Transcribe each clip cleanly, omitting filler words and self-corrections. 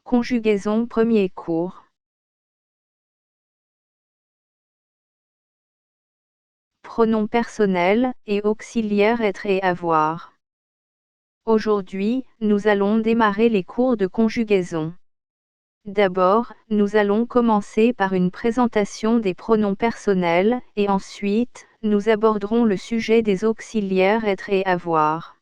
Conjugaison premier cours. Pronoms personnels et auxiliaires être et avoir. Aujourd'hui, nous allons démarrer les cours de conjugaison. D'abord, nous allons commencer par une présentation des pronoms personnels, et ensuite, nous aborderons le sujet des auxiliaires être et avoir.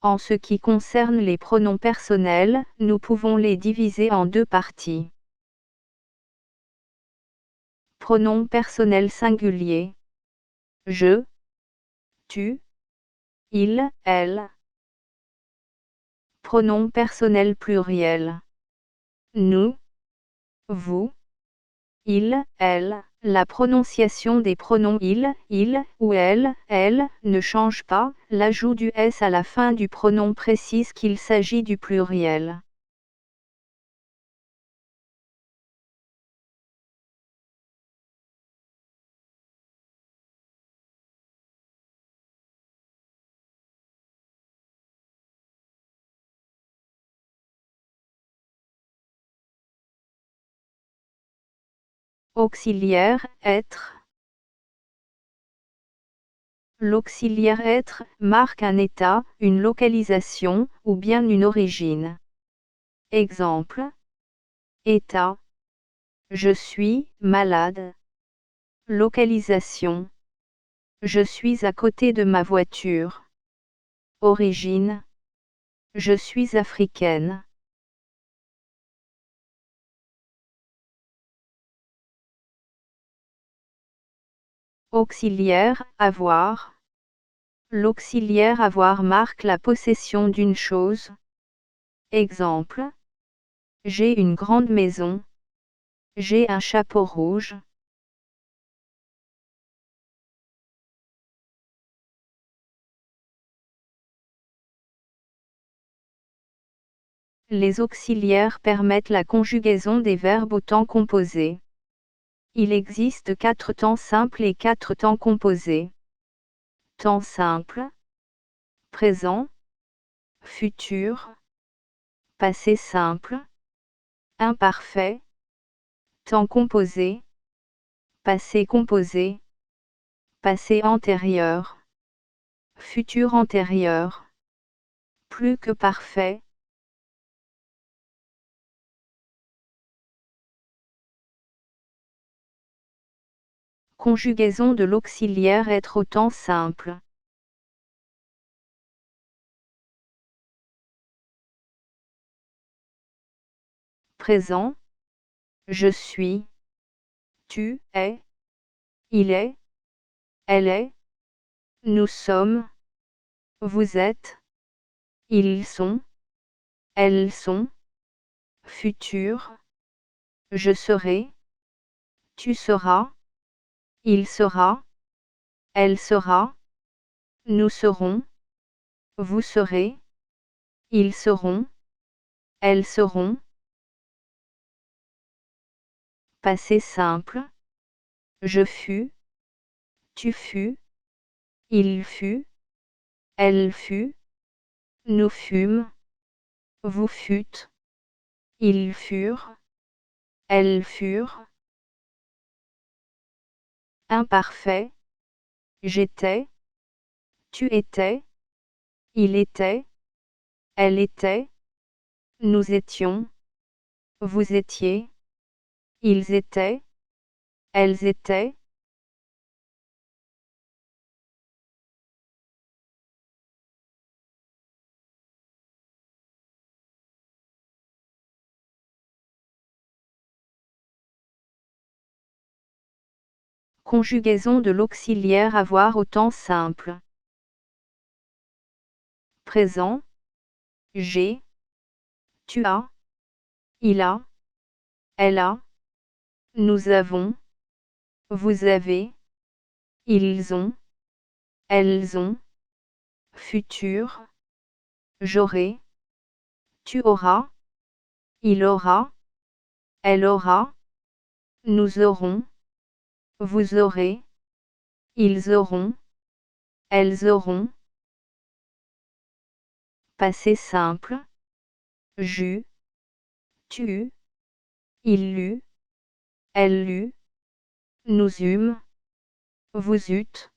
En ce qui concerne les pronoms personnels, nous pouvons les diviser en deux parties. Pronom personnel singulier. Je, tu, il, elle. Pronom personnel pluriel. Nous, vous, il, elle. La prononciation des pronoms il ou elle ne change pas, l'ajout du s à la fin du pronom précise qu'il s'agit du pluriel. Auxiliaire, être. L'auxiliaire être marque un état, une localisation, ou bien une origine. Exemple. État. Je suis malade. Localisation. Je suis à côté de ma voiture. Origine. Je suis africaine. Auxiliaire, avoir. L'auxiliaire avoir marque la possession d'une chose. Exemple. J'ai une grande maison. J'ai un chapeau rouge. Les auxiliaires permettent la conjugaison des verbes au temps composé. Il existe 4 temps simples et 4 temps composés. Temps simple. Présent. Futur. Passé simple. Imparfait. Temps composé. Passé composé. Passé antérieur. Futur antérieur. Plus que parfait. Conjugaison de l'auxiliaire être au temps simple. Présent. Je suis. Tu es. Il est. Elle est. Nous sommes. Vous êtes. Ils sont. Elles sont. Futur. Je serai. Tu seras. Il sera. Elle sera. Nous serons. Vous serez. Ils seront. Elles seront. Passé simple. Je fus. Tu fus. Il fut. Elle fut. Nous fûmes. Vous fûtes. Ils furent. Elles furent. Imparfait. J'étais. Tu étais. Il était. Elle était. Nous étions. Vous étiez. Ils étaient. Elles étaient. Conjugaison de l'auxiliaire avoir au temps simple. Présent. J'ai. Tu as. Il a. Elle a. Nous avons. Vous avez. Ils ont. Elles ont. Futur. J'aurai. Tu auras. Il aura. Elle aura. Nous aurons, vous aurez, ils auront, elles auront. Passé simple. J'eus, tu eus, il lut, elle lut. Nous eûmes, vous eûtes,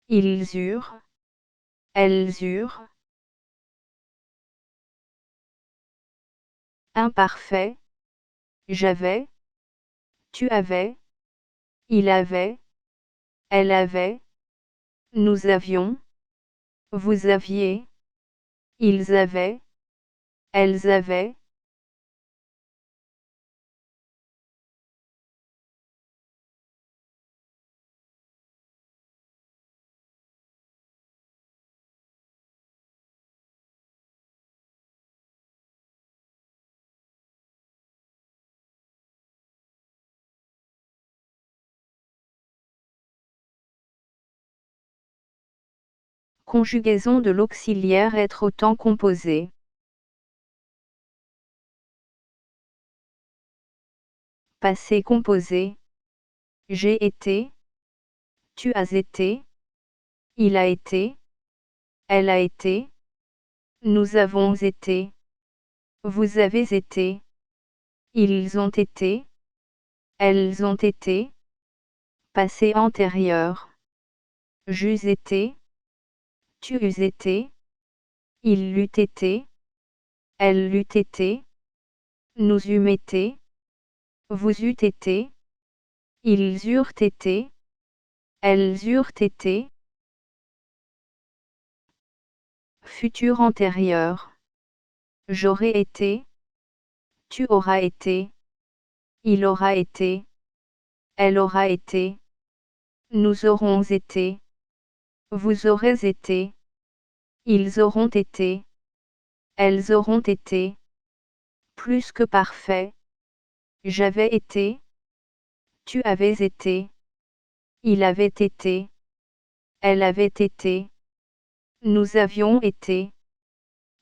ils eurent, elles eurent. Imparfait. J'avais, tu avais, il avait, elle avait. Nous avions, vous aviez, ils avaient, elles avaient. Conjugaison de l'auxiliaire être au temps composé. Passé composé. J'ai été, tu as été, il a été, elle a été, nous avons été, vous avez été, ils ont été, elles ont été. Passé antérieur. J'eus été, tu eus été, il l'eût été, elle l'eût été, nous eûmes été, vous eûtes été, ils eurent été, elles eurent été. Futur antérieur. J'aurais été, tu auras été, il aura été, elle aura été, nous aurons été, vous aurez été, ils auront été, elles auront été. Plus que parfait. J'avais été, tu avais été, il avait été, elle avait été, nous avions été,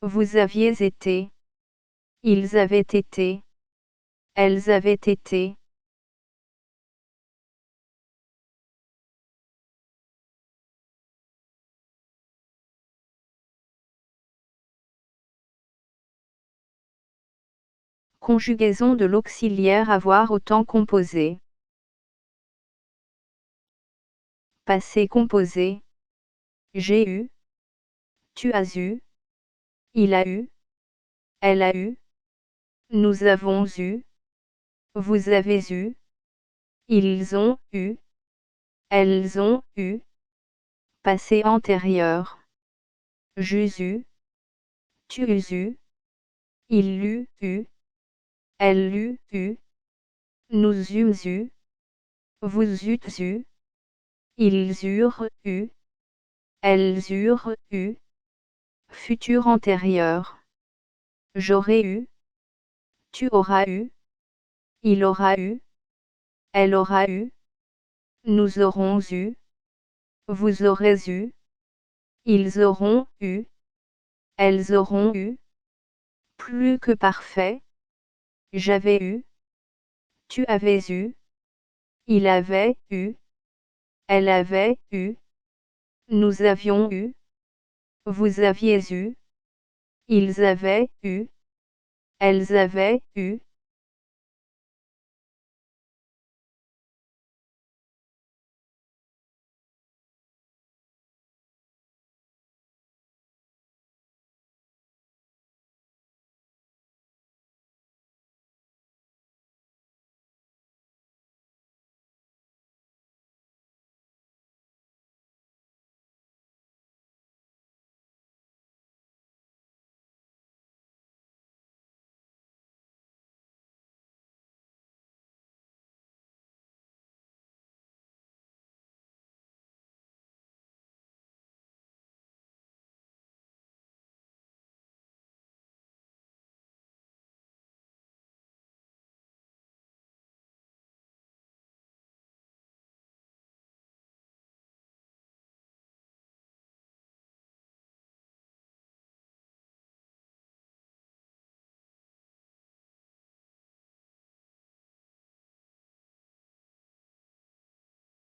vous aviez été, ils avaient été, elles avaient été. Conjugaison de l'auxiliaire avoir au temps composé. Passé composé. J'ai eu, tu as eu, il a eu, elle a eu, nous avons eu, vous avez eu, ils ont eu, elles ont eu. Passé antérieur. J'eus eu, tu eus eu, il l'eut eu, elle l'eut eu, nous eûmes eu, vous eûtes eu, ils eurent eu, elles eurent eu. Futur antérieur. J'aurais eu, tu auras eu, il aura eu, elle aura eu, nous aurons eu, vous aurez eu, ils auront eu, elles auront eu. Plus que parfait. J'avais eu, tu avais eu, il avait eu, elle avait eu, nous avions eu, vous aviez eu, ils avaient eu, elles avaient eu.